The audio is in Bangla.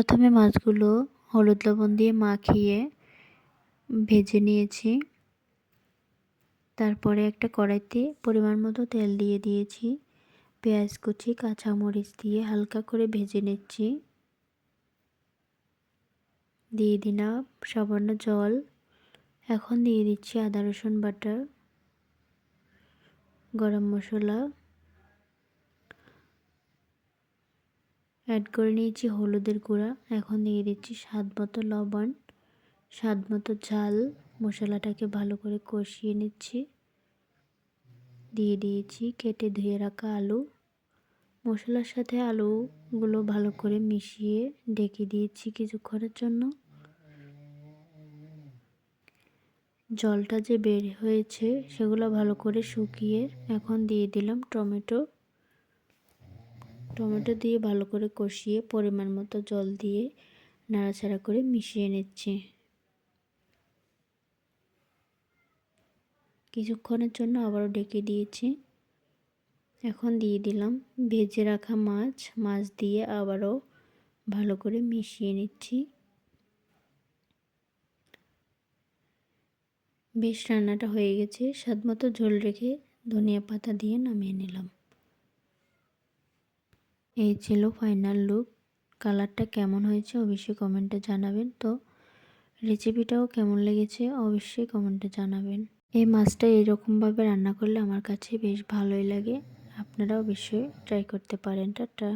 প্রথমে মাছগুলো হলুদ লবণ দিয়ে মাখিয়ে ভেজে নিয়েছি। তারপরে একটা কড়াইতে পরিমাণ মতো তেল দিয়ে দিয়েছি। পেঁয়াজ কুচি, কাঁচামরিচ দিয়ে হালকা করে ভেজে নিচ্ছি। দিয়ে দিলাম সামান্য জল। এখন দিয়ে দিচ্ছি আদা রসুন বাটা, গরম মশলা, অ্যাড করে নিয়েছি হলুদের গুঁড়া। এখন দিয়ে দিচ্ছি স্বাদ মতো লবণ, স্বাদ মতো ঝাল। মশলাটাকে ভালো করে কষিয়ে নিচ্ছি। দিয়ে দিয়েছি কেটে ধুয়ে রাখা আলু। মশলার সাথে আলুগুলো ভালো করে মিশিয়ে ঢেকে দিয়েছি কিছুক্ষণের জন্য। জলটা যে বের হয়েছে সেগুলো ভালো করে শুকিয়ে এখন দিয়ে দিলাম টমেটো দিয়ে ভালো করে কষিয়ে পরিমাণ মতো জল দিয়ে নাড়াচাড়া করে মিশিয়ে নিচ্ছি। কিছুক্ষণের জন্য আবারও ঢেকে দিয়েছি। এখন দিয়ে দিলাম ভেজে রাখা মাছ দিয়ে আবারও ভালো করে মিশিয়ে নিচ্ছি। বেশ রান্নাটা হয়ে গেছে। স্বাদমতো ঝোল রেখে ধনিয়া পাতা দিয়ে নামিয়ে নিলাম। এই ছিল ফাইনাল লুক। কালারটা কেমন হয়েছে অবশ্যই কমেন্টে জানাবেন। তো রেসিপিটাও কেমন লেগেছে অবশ্যই কমেন্টে জানাবেন। এই মাছটা এরকমভাবে রান্না করলে আমার কাছে বেশ ভালোই লাগে। আপনারা অবশ্যই ট্রাই করতে পারেন। টাটা।